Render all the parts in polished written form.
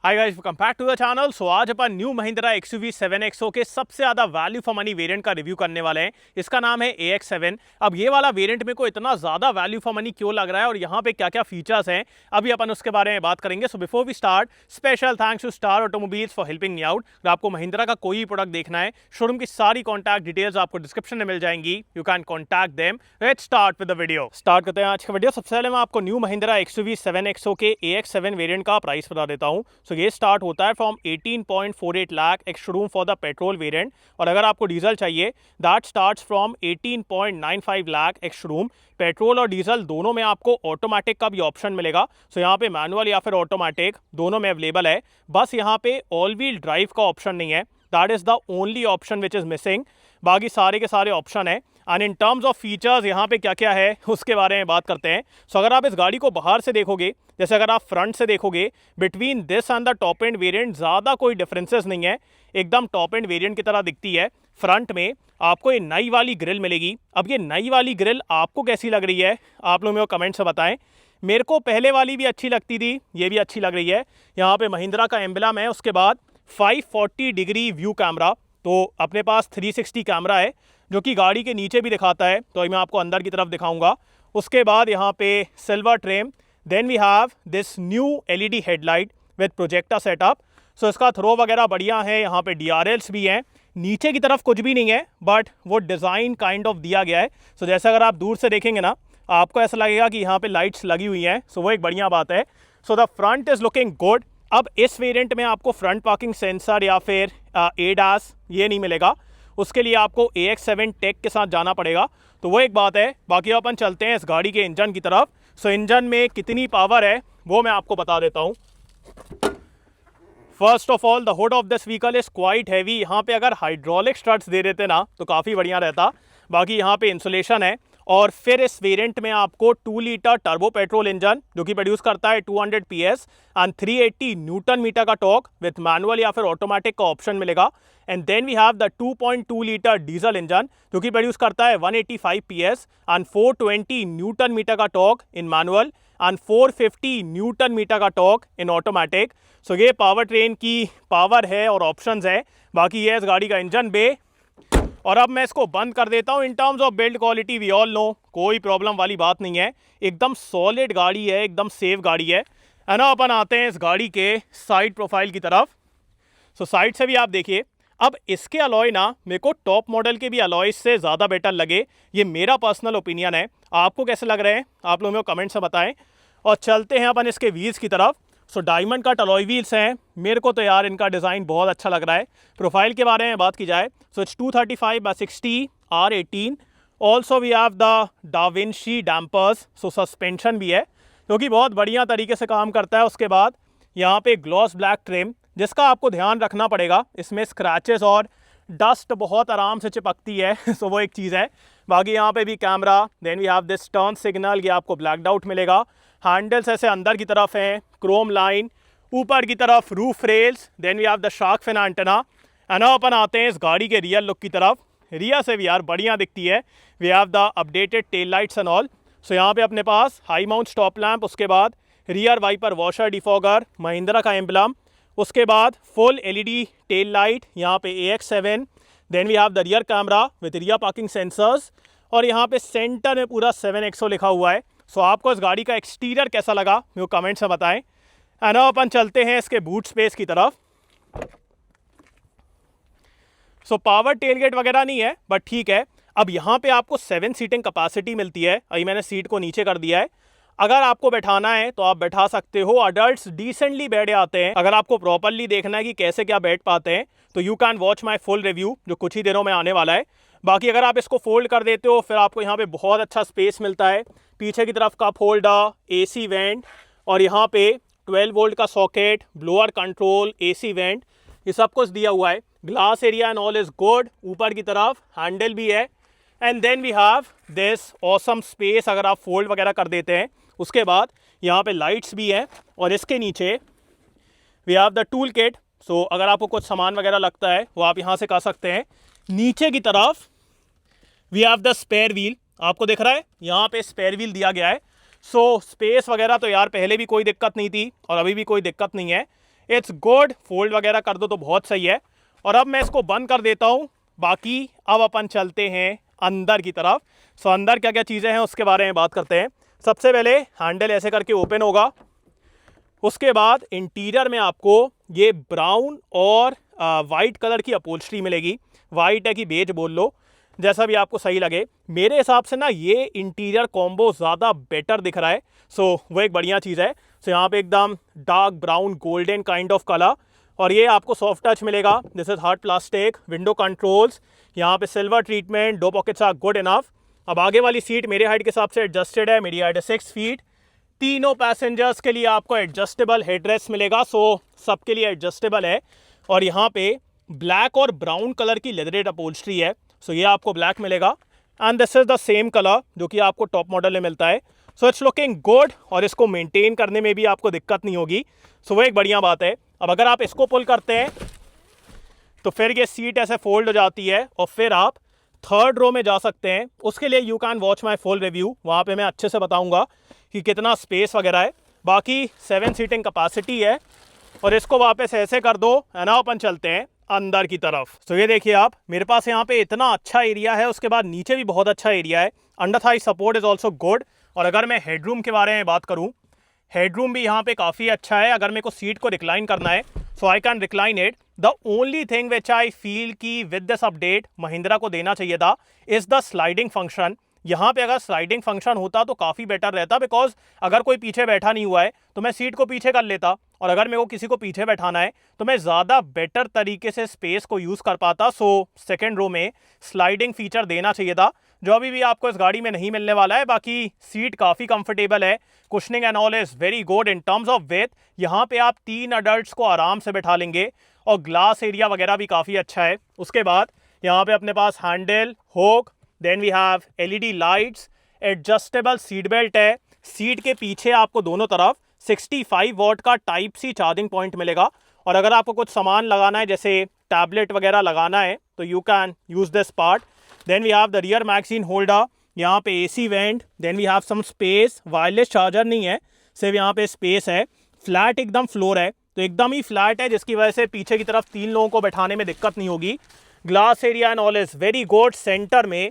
Hi guys, welcome back to the channel. So आज अपन new Mahindra XUV 7XO के सबसे ज़्यादा वैल्यू फॉर मनी वेरिएंट का रिव्यू करने वाले हैं। इसका नाम है AX7। अब ये वाला वेरिएंट मेरे को इतना ज़्यादा वैल्यू फॉर मनी क्यों लग रहा है और यहाँ पे क्या क्या फीचर्स हैं, अभी अपन उसके बारे में बात करेंगे। So before we start, special thanks to star automobiles for helping me out. अगर आपको महिंद्रा का कोई प्रोडक्ट देखना है, शोरूम की सारी कॉन्टैक्ट डिटेल्स आपको डिस्क्रिप्शन में मिल जाएंगी। You can contact them. Let's start with the video. Start करते हैं आज का वीडियो। सबसे पहले मैं आपको न्यू महिंद्रा XUV 7XO के AX7 वेरिएंट का प्राइस बता देता हूँ। सो ये स्टार्ट होता है from 18.48 lakh ex showroom for the petrol variant, और अगर आपको डीजल चाहिए that starts from 18.95 lakh ex showroom. Petrol और डीजल दोनों में आपको ऑटोमेटिक का भी ऑप्शन मिलेगा। सो यहाँ पे मैनुअल या फिर ऑटोमेटिक दोनों में अवेलेबल है, बस यहाँ पे ऑल व्हील ड्राइव का ऑप्शन नहीं है। That is the only option which is missing. बाकी सारे के सारे ऑप्शन है। And in terms of features यहाँ पे क्या क्या है उसके बारे में बात करते हैं। सो अगर आप इस गाड़ी को बाहर से देखोगे, जैसे अगर आप फ्रंट से देखोगे, between this and the top end variant ज़्यादा कोई डिफरेंसेस नहीं है, एकदम टॉप एंड वेरिएंट की तरह दिखती है। फ्रंट में आपको ये नई वाली ग्रिल मिलेगी। अब ये नई वाली ग्रिल आपको कैसी लग रही है, आप लोग मेरे को कमेंट से बताएं। मेरे को पहले वाली भी अच्छी लगती थी, ये भी अच्छी लग रही है। यहाँ पे महिंद्रा का एम्बलम है, उसके बाद 540 डिग्री व्यू कैमरा, तो अपने पास 360 कैमरा है जो कि गाड़ी के नीचे भी दिखाता है, तो मैं आपको अंदर की तरफ दिखाऊंगा। उसके बाद यहाँ पे silver trim, then we have this new LED headlight with projector setup. So इसका थ्रो वगैरह बढ़िया है, यहाँ पे DRLs भी हैं। नीचे की तरफ कुछ भी नहीं है, बट वो डिज़ाइन काइंड ऑफ दिया गया है। सो जैसे अगर आप दूर से देखेंगे ना, आपको ऐसा लगेगा कि यहाँ पे लाइट्स लगी हुई हैं। सो वो एक बढ़िया बात है। So the front is looking good. अब इस वेरिएंट में आपको फ्रंट पार्किंग सेंसर या फिर ADAS ये नहीं मिलेगा, उसके लिए आपको AX7 टेक के साथ जाना पड़ेगा, तो वो एक बात है। बाकी अपन चलते हैं इस गाड़ी के इंजन की तरफ। सो इंजन में कितनी पावर है वो मैं आपको बता देता हूँ। First of all, the hood of this vehicle is quite heavy. यहाँ पे अगर हाइड्रोलिक स्ट्रट्स दे देते ना तो काफ़ी बढ़िया रहता। बाकी यहाँ पे इंसुलेशन है। और फिर इस वेरिएंट में आपको 2 लीटर टर्बो पेट्रोल इंजन जो कि प्रोड्यूस करता है 200 PS एंड 380 न्यूटन मीटर का टॉर्क विथ मैनुअल या फिर ऑटोमेटिक का ऑप्शन मिलेगा। And then we have the 2.2 litre diesel engine जो कि प्रोड्यूस करता है 185 PS एंड 420 न्यूटन मीटर का torque in manual and 450 newton metre का टॉर्क इन ऑटोमेटिक। सो ये पावर ट्रेन की पावर है और ऑप्शंस है। बाकी ये इस गाड़ी का इंजन बे। और अब मैं इसको बंद कर देता हूँ। In terms of build quality we all know कोई प्रॉब्लम वाली बात नहीं है, एकदम सॉलिड गाड़ी है, एकदम सेफ गाड़ी है ना। अपन आते हैं इस गाड़ी के साइड प्रोफाइल की तरफ। सो साइड से भी आप देखिए, अब इसके अलॉय ना मेरे को टॉप मॉडल के भी अलॉय से ज़्यादा बेटर लगे। ये मेरा पर्सनल ओपिनियन है, आपको कैसे लग रहे हैं आप लोग मेरे को कमेंट से बताएं। और चलते हैं अपन इसके व्हील्स की तरफ। So diamond cut alloy wheels हैं। मेरे को तो यार इनका डिज़ाइन बहुत अच्छा लग रहा है। प्रोफाइल के बारे में बात की जाए, so it's 235/60 R18। Also we have the DaVinci dampers. So suspension भी है जो कि बहुत बढ़िया तरीके से काम करता है। उसके बाद यहाँ पे ग्लॉस ब्लैक ट्रिम, जिसका आपको ध्यान रखना पड़ेगा, इसमें स्क्रैचेस और डस्ट बहुत आराम से चिपकती है सो वो एक चीज़ है। बाकी यहाँ पे भी camera, then we have this turn signal, ये आपको ब्लैकड आउट मिलेगा। हैंडल्स ऐसे अंदर की तरफ हैं, क्रोम लाइन, ऊपर की तरफ roof rails, then we have the shark fin antenna. एना अपन आते हैं इस गाड़ी के रियर लुक की तरफ। रियर से भी यार बढ़िया दिखती है। We have the updated tail lights and all. So यहाँ पे अपने पास हाई माउंट स्टॉप लैंप, उसके बाद rear wiper washer defogger, Mahindra का एम्बलम, उसके बाद फुल LED टेल लाइट, यहाँ पे AX7। Then we have the rear camera with rear parking sensors, और यहाँ पे सेंटर में पूरा 7XO लिखा हुआ है। सो आपको इस गाड़ी का एक्सटीरियर कैसा लगा मेरे को कमेंट्स में बताएं। एंड अपन चलते हैं इसके बूट स्पेस की तरफ। सो पावर टेलगेट वगैरह नहीं है, बट ठीक है। अब यहाँ पे आपको 7 सीटिंग कैपेसिटी मिलती है। अभी मैंने सीट को नीचे कर दिया है, अगर आपको बैठाना है तो आप बैठा सकते हो। अडल्ट्स डिसेंटली बैठे आते हैं। अगर आपको प्रॉपरली देखना है कि कैसे क्या बैठ पाते हैं, तो you can watch my full review जो कुछ ही दिनों में आने वाला है। बाकी अगर आप इसको फोल्ड कर देते हो, फिर आपको यहाँ पे बहुत अच्छा स्पेस मिलता है। पीछे की तरफ का फोल्डर, AC वेंट, और यहाँ पे 12 वोल्ट का socket, blower control, AC vent, ये सब कुछ दिया हुआ है। Glass area and all is good. ऊपर की तरफ हैंडल भी है। And then we have this awesome space अगर आप फोल्ड वगैरह कर देते हैं। उसके बाद यहाँ पे लाइट्स भी हैं, और इसके नीचे we have the tool kit. So अगर आपको कुछ सामान वगैरह लगता है वो आप यहाँ से कर सकते हैं। नीचे की तरफ we have the spare wheel, आपको दिख रहा है यहाँ पे स्पेयर व्हील दिया गया है। सो स्पेस वगैरह तो यार पहले भी कोई दिक्कत नहीं थी और अभी भी कोई दिक्कत नहीं है। इट्स गुड, फोल्ड वगैरह कर दो तो बहुत सही है। और अब मैं इसको बंद कर देता हूँ। बाकी अब अपन चलते हैं अंदर की तरफ। सो अंदर क्या क्या चीज़ें हैं उसके बारे में बात करते हैं। सबसे पहले हैंडल ऐसे करके ओपन होगा। उसके बाद इंटीरियर में आपको ये ब्राउन और वाइट कलर की अपहोल्स्ट्री मिलेगी। वाइट है कि बेज बोल लो, जैसा भी आपको सही लगे। मेरे हिसाब से ना ये इंटीरियर कॉम्बो ज़्यादा बेटर दिख रहा है। सो वो एक बढ़िया चीज़ है। सो यहाँ पे एकदम dark brown golden kind of colour, और ये आपको सॉफ्ट टच मिलेगा। This is hard plastic. Window controls, यहाँ पे silver treatment, 2 pockets are good enough. अब आगे वाली सीट मेरे हाइट के हिसाब से एडजस्टेड है। मेरी हाइट है 6 फीट। तीनों पैसेंजर्स के लिए आपको एडजस्टेबल हेडरेस्ट मिलेगा। सो सबके लिए एडजस्टेबल है। और यहाँ पे ब्लैक और ब्राउन कलर की लेदरेट अपहोल्स्ट्री है। सो ये आपको ब्लैक मिलेगा, and this is the same colour जो कि आपको टॉप मॉडल में मिलता है। सो इट्स लुकिंग गुड, और इसको मेंटेन करने में भी आपको दिक्कत नहीं होगी। सो वो एक बढ़िया बात है। अब अगर आप इसको पुल करते हैं तो फिर ये सीट ऐसे फोल्ड हो जाती है, और फिर आप थर्ड रो में जा सकते हैं। उसके लिए you can watch my full review, वहाँ पे मैं अच्छे से बताऊँगा कि कितना स्पेस वगैरह है। बाकी 7 सीटिंग कैपेसिटी है। और इसको वापस ऐसे कर दो, है ना, अपन चलते हैं अंदर की तरफ। तो ये देखिए आप, मेरे पास यहाँ पे इतना अच्छा एरिया है, उसके बाद नीचे भी बहुत अच्छा एरिया है। Under Thai support is also good. और अगर मैं हेडरूम के बारे में बात करूँ, हेडरूम भी यहाँ पे काफ़ी अच्छा है। अगर मेरे को सीट को रिक्लाइन करना है so I can recline it. The only thing which I feel कि विद दिस अपडेट महिंद्रा को देना चाहिए था इज द स्लाइडिंग फंक्शन। यहाँ पे अगर स्लाइडिंग फंक्शन होता तो काफ़ी बेटर रहता, बिकॉज अगर कोई पीछे बैठा नहीं हुआ है तो मैं सीट को पीछे कर लेता, और अगर मेरे को किसी को पीछे बैठाना है तो मैं ज़्यादा बेटर तरीके से स्पेस को यूज़ कर पाता। सो सेकेंड रो में स्लाइडिंग फीचर देना चाहिए था, जो अभी भी आपको इस गाड़ी में नहीं मिलने वाला है। बाकी सीट काफ़ी कंफर्टेबल है। Cushioning and all is very good in terms of with. यहाँ पे आप 3 अडल्ट्स को आराम से बैठा लेंगे, और ग्लास एरिया वगैरह भी काफ़ी अच्छा है। उसके बाद यहाँ पे अपने पास handle, hook, then we have LED lights, adjustable seat belt है। सीट के पीछे आपको दोनों तरफ 65 वॉट का टाइप सी चार्जिंग पॉइंट मिलेगा, और अगर आपको कुछ सामान लगाना है जैसे टैबलेट वगैरह लगाना है तो you can use this part. Then we have the rear magazine holder, यहाँ पे AC vent, then we have some space. Wireless charger नहीं है, सिर्फ यहाँ पे स्पेस है। फ्लैट एकदम फ्लोर है, तो एकदम ही फ्लैट है, जिसकी वजह से पीछे की तरफ 3 लोगों को बैठाने में दिक्कत नहीं होगी। Glass area and all is very good. Centre में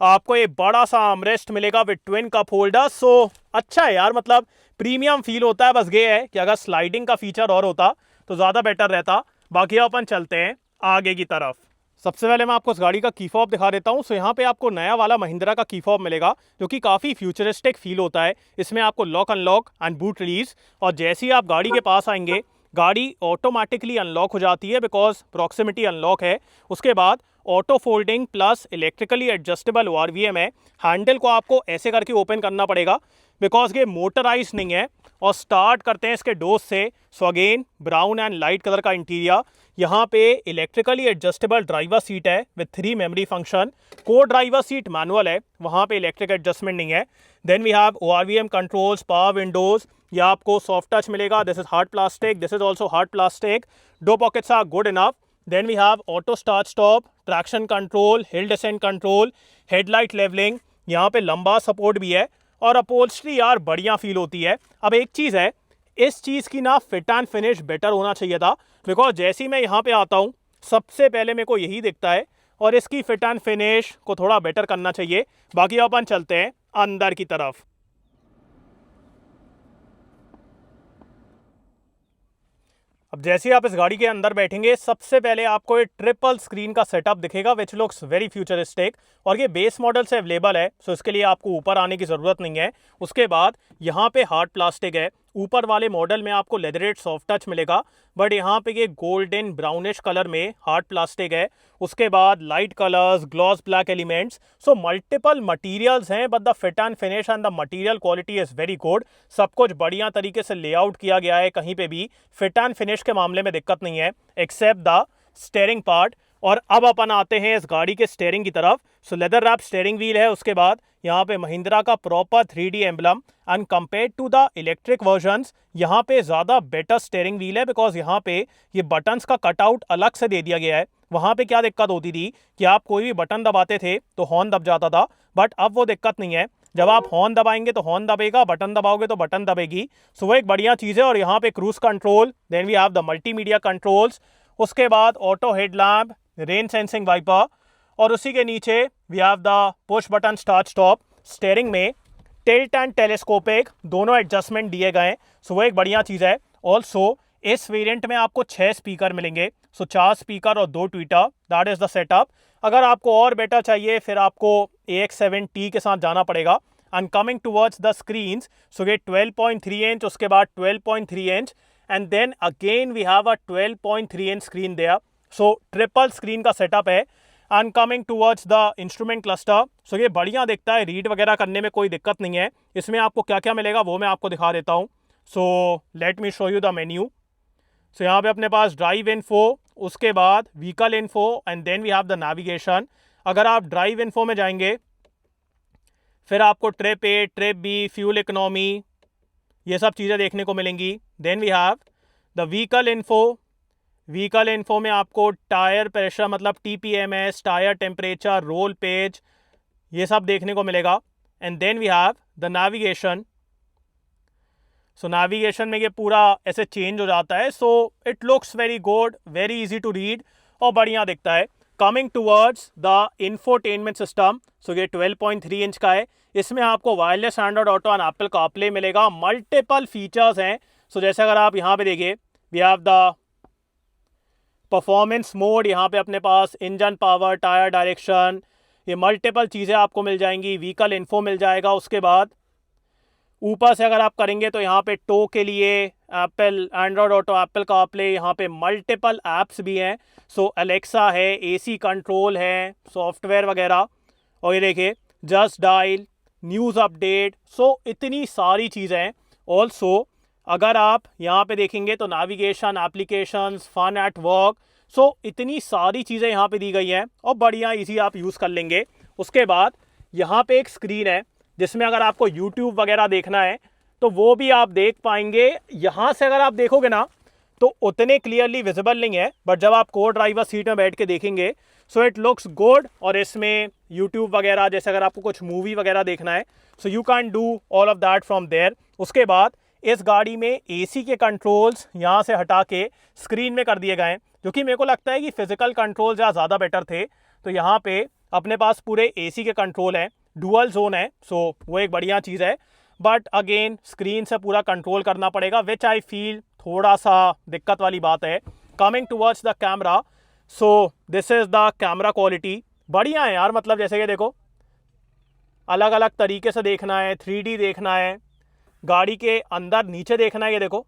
आपको एक बड़ा सा आर्मरेस्ट मिलेगा विद ट्विन कप होल्डर। सो अच्छा है यार, मतलब प्रीमियम फील होता है। बस ये है कि अगर स्लाइडिंग का फीचर और होता तो ज़्यादा बेटर रहता। बाकी अपन चलते हैं आगे की तरफ। सबसे पहले मैं आपको इस गाड़ी का की फॉब दिखा देता हूँ। सो यहाँ पे आपको नया वाला महिंद्रा का की फॉब मिलेगा, जो कि काफ़ी फ्यूचरिस्टिक फील होता है। इसमें आपको lock unlock and boot release, और जैसे ही आप गाड़ी के पास आएंगे गाड़ी ऑटोमेटिकली अनलॉक हो जाती है, बिकॉज प्रॉक्सिमिटी अनलॉक है। उसके बाद auto folding plus electrically adjustable ORVM है। हैंडल को आपको ऐसे करके ओपन करना पड़ेगा, बिकॉज ये मोटराइज नहीं है। और स्टार्ट करते हैं इसके डोज से। So again brown and light colour का इंटीरियर। यहाँ पे इलेक्ट्रिकली एडजस्टेबल ड्राइवर सीट है with 3 memory function. Co driver seat manual है, वहाँ पे इलेक्ट्रिक एडजस्टमेंट नहीं है। Then we have ORVM controls, power windows, या आपको सॉफ्ट टच मिलेगा। This is hard plastic, this is also hard plastic. 2 pockets are good enough. Then we have auto start stop, traction control, hill descent control, headlight levelling, यहाँ पे लंबा support भी है। और upholstery यार बढ़िया फील होती है। अब एक चीज़ है, इस चीज़ की ना फिट एंड फिनिश बेटर होना चाहिए था, बिकॉज जैसे ही मैं यहाँ पे आता हूँ सबसे पहले मेरे को यही दिखता है, और इसकी फिट एंड फिनिश को थोड़ा बेटर करना चाहिए। बाकी अपन चलते हैं अंदर की तरफ। अब जैसे ही आप इस गाड़ी के अंदर बैठेंगे सबसे पहले आपको एक ट्रिपल स्क्रीन का सेटअप दिखेगा विच लुक्स वेरी फ्यूचरिस्टिक, और ये बेस मॉडल से अवेलेबल है। सो इसके लिए आपको ऊपर आने की ज़रूरत नहीं है। उसके बाद यहाँ पे हार्ड प्लास्टिक है। ऊपर वाले मॉडल में आपको लेदरेट सॉफ्ट टच मिलेगा, बट यहाँ पे ये गोल्डन ब्राउनिश कलर में हार्ड प्लास्टिक है। उसके बाद light colours, gloss black elements, so multiple materials हैं, but the fit and finish and the material quality is very good. सब कुछ बढ़िया तरीके से लेआउट किया गया है, कहीं पे भी फिट एंड फिनिश के मामले में दिक्कत नहीं है, एक्सेप्ट द स्टेयरिंग पार्ट। और अब अपन आते हैं इस गाड़ी के स्टेयरिंग की तरफ। So leather wrap steering wheel है। उसके बाद यहाँ पे महिंद्रा का proper 3D emblem, and compare to the electric versions यहाँ पे ज़्यादा बेटर स्टेयरिंग व्हील है, बिकॉज यहाँ पे ये बटन्स का कटआउट अलग से दे दिया गया है। वहाँ पे क्या दिक्कत होती थी कि आप कोई भी बटन दबाते थे तो हॉर्न दब जाता था, बट अब वो दिक्कत नहीं है। जब आप हॉर्न दबाएंगे तो हॉर्न दबेगा, बटन दबाओगे तो बटन दबेगी। सो वो एक बढ़िया चीज़ है। और यहाँ पे cruise control, then we have the multimedia controls, उसके बाद auto headlamp, rain sensing wiper, और उसी के नीचे we have the push button start stop. Steering में टिल्ट एंड टेलीस्कोपिक दोनों एडजस्टमेंट दिए गए हैं। सो वो एक बढ़िया चीज़ है। ऑल्सो इस वेरिएंट में आपको 6 स्पीकर मिलेंगे। सो 4 स्पीकर और 2 Twitter, that is the setup. अगर आपको और बेटर चाहिए फिर आपको AX7T के साथ जाना पड़ेगा। And coming towards the screens, so ये 12.3 इंच, उसके बाद 12.3 inch, and then again we have a 12.3 inch screen there. So triple screen का सेटअप है। And coming towards the instrument cluster, so ये बढ़िया दिखता है, रीड वगैरह करने में कोई दिक्कत नहीं है। इसमें आपको क्या क्या मिलेगा वो मैं आपको दिखा देता हूँ। So let me show you the menu. So यहाँ पे अपने पास ड्राइव इन्फो, उसके बाद vehicle info, and then we have the navigation. अगर आप ड्राइव इन्फो में जाएंगे फिर आपको trip A, trip B, fuel economy, ये सब चीज़ें देखने को मिलेंगी। Then we have the vehicle info. Vehicle info में आपको टायर प्रेशर मतलब TPMS, tyre temperature, roll page, ये सब देखने को मिलेगा। And then we have the navigation. So navigation में ये पूरा ऐसे चेंज हो जाता है। So it looks very good, very easy to read और बढ़िया दिखता है। Coming towards the infotainment system, so ये 12.3 इंच का है। इसमें आपको wireless Android Auto and Apple CarPlay मिलेगा। मल्टीपल फीचर्स हैं। सो जैसे अगर आप यहाँ पे देखिए, we have the performance mode, यहाँ पे अपने पास इंजन पावर, टायर डायरेक्शन, ये मल्टीपल चीज़ें आपको मिल जाएंगी। व्हीकल इन्फो मिल जाएगा। उसके बाद ऊपर से अगर आप करेंगे तो यहाँ पे टो के लिए Apple Android auto, Apple CarPlay, यहाँ पे मल्टीपल ऐप्स भी हैं। सो अलेक्सा है, AC कंट्रोल है, सॉफ्टवेयर वगैरह, और ये देखिए जस्ट डायल, न्यूज़ अपडेट। सो इतनी सारी चीज़ें हैं। ऑल्सो अगर आप यहाँ पे देखेंगे तो navigation, applications, fun at work, so इतनी सारी चीज़ें यहाँ पे दी गई हैं और बढ़िया इजी आप यूज़ कर लेंगे। उसके बाद यहाँ पे एक स्क्रीन है जिसमें अगर आपको YouTube वगैरह देखना है तो वो भी आप देख पाएंगे। यहाँ से अगर आप देखोगे ना तो उतने क्लियरली विजिबल नहीं है, बट जब आप को ड्राइवर सीट में बैठ के देखेंगे सो इट लुक्स गुड। और इसमें YouTube वगैरह, जैसे अगर आपको कुछ मूवी वगैरह देखना है so you can do all of that from there. उसके बाद इस गाड़ी में AC के कंट्रोल्स यहाँ से हटा के स्क्रीन में कर दिए गए हैं, जो कि मेरे को लगता है कि फिजिकल कंट्रोल ज़्यादा बेटर थे। तो यहाँ पे अपने पास पूरे AC के कंट्रोल हैं, डुअल जोन है, सो वो एक बढ़िया चीज़ है। बट अगेन स्क्रीन से पूरा कंट्रोल करना पड़ेगा, विच आई फील थोड़ा सा दिक्कत वाली बात है। Coming towards the camera, so this is the camera quality. बढ़िया है यार, मतलब जैसे कि देखो अलग अलग तरीके से देखना है, 3D देखना है, गाड़ी के अंदर नीचे देखना है, ये देखो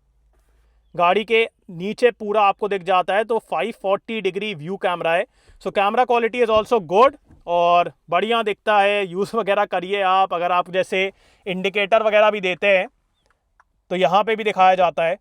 गाड़ी के नीचे पूरा आपको दिख जाता है। तो 540 डिग्री व्यू कैमरा है। So camera quality is also good और बढ़िया दिखता है। यूज़ वगैरह करिए आप। अगर आप जैसे इंडिकेटर वगैरह भी देते हैं तो यहाँ पे भी दिखाया जाता है।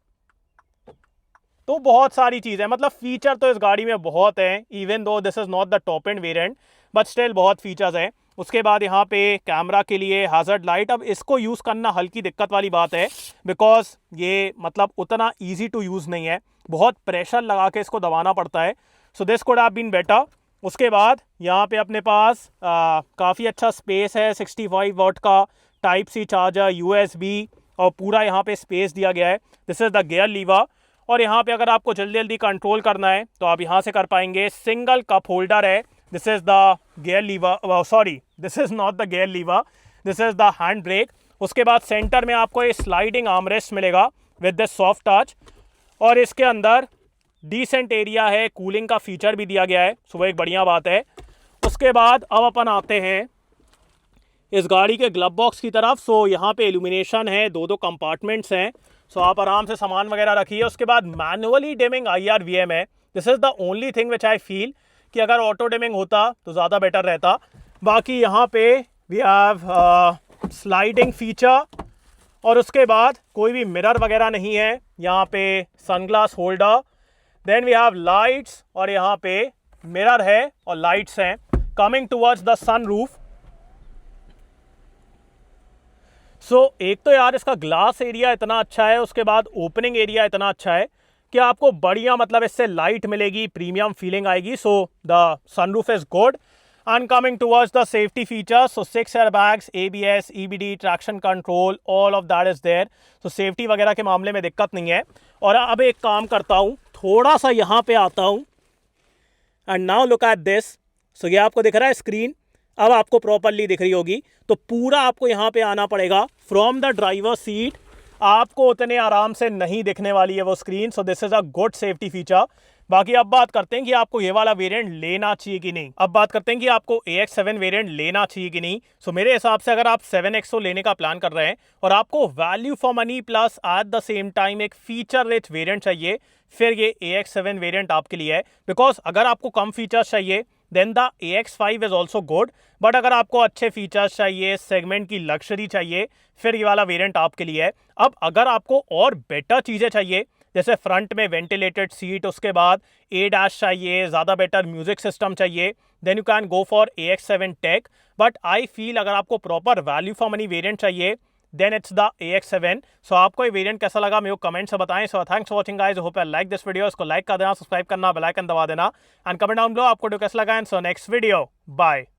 तो बहुत सारी चीज़ें, मतलब फीचर तो इस गाड़ी में बहुत हैं। Even though this is not the top end variant, but still बहुत फीचर्स हैं। उसके बाद यहाँ पे कैमरा के लिए हैज़र्ड लाइट। अब इसको यूज़ करना हल्की दिक्कत वाली बात है, बिकॉज ये मतलब उतना ईजी टू यूज़ नहीं है, बहुत प्रेशर लगा के इसको दबाना पड़ता है। So this could have been better. उसके बाद यहाँ पे अपने पास काफ़ी अच्छा स्पेस है। 65 वाट का टाइप सी चार्जर, USB, और पूरा यहाँ पे स्पेस दिया गया है। This is the gear lever. और यहाँ पे अगर आपको जल्दी जल्दी कंट्रोल करना है तो आप यहाँ से कर पाएंगे। सिंगल कप होल्डर है। This is the gear lever, sorry this is not the gear lever, this is the hand brake. उसके बाद सेंटर में आपको ये स्लाइडिंग आर्मरेस्ट मिलेगा विद दिस सॉफ्ट टच, और इसके अंदर डिसेंट एरिया है, कूलिंग का फीचर भी दिया गया है। सो वो एक बढ़िया बात है। उसके बाद अब अपन आते हैं इस गाड़ी के ग्लव बॉक्स की तरफ। सो यहाँ पे इल्यूमिनेशन है, दो कंपार्टमेंट्स हैं। सो आप आराम से सामान वगैरह रखिए। उसके बाद मैनुअली डिमिंग IR/VM है। This is the only thing which I feel कि अगर ऑटो डिमिंग होता तो ज़्यादा बेटर रहता। बाकी यहाँ पे वी हैव स्लाइडिंग फीचर, और उसके बाद कोई भी मिरर वगैरह नहीं है। यहाँ पे sunglass holder, then we have lights, और यहाँ पे मिरर है और लाइट्स हैं। Coming towards the sunroof, so एक तो यार इसका ग्लास एरिया इतना अच्छा है, उसके बाद ओपनिंग एरिया इतना अच्छा है कि आपको बढ़िया मतलब इससे लाइट मिलेगी, प्रीमियम फीलिंग आएगी। So the sunroof is good. And coming towards the safety features, so 6 airbags, ABS, EBD, traction control, all of that is there. So safety वगैरह के मामले में दिक्कत नहीं है. और अब एक काम करता हूँ, थोड़ा सा यहाँ पे आता हूँ. And now look at this. So ये आपको दिख रहा है स्क्रीन, अब आपको प्रॉपरली दिख रही होगी. तो पूरा आपको यहाँ पे आना पड़ेगा फ्रॉम द ड्राइवर सीट. आपको उतने आराम से नहीं दिखने वाली है वो screen. So this is a good safety feature. बाकी अब बात करते हैं कि आपको ये वाला वेरिएंट लेना चाहिए कि नहीं. अब बात करते हैं कि आपको AX7 वेरिएंट लेना चाहिए कि नहीं. सो मेरे हिसाब से अगर आप 7XO लेने का प्लान कर रहे हैं और आपको value for money plus at the same time एक फीचर रिच वेरिएंट चाहिए, फिर ये AX7 वेरिएंट आपके लिए है. बिकॉज अगर आपको कम फीचर्स चाहिए then the AX5 is also good. But अगर आपको अच्छे फीचर्स चाहिए, सेगमेंट की लग्जरी चाहिए, फिर ये वाला वेरिएंट आपके लिए है. अब अगर आपको और बेटर चीज़ें चाहिए, जैसे फ्रंट में वेंटिलेटेड सीट, उसके बाद ADAS चाहिए, ज़्यादा बेटर म्यूजिक सिस्टम चाहिए, then you can go for AX7 tech. But I feel अगर आपको proper value for money variant चाहिए then it's the AX7. So आपको ये वेरिएंट कैसा लगा मेरे को कमेंट से बताएं. So thanks for watching guys, hope you like this video. इसको लाइक कर देना, सब्सक्राइब करना, बेल आइकन दबा देना एंड कमेंट डाउन बिलो आपको कैसा लगा. And so next video, bye.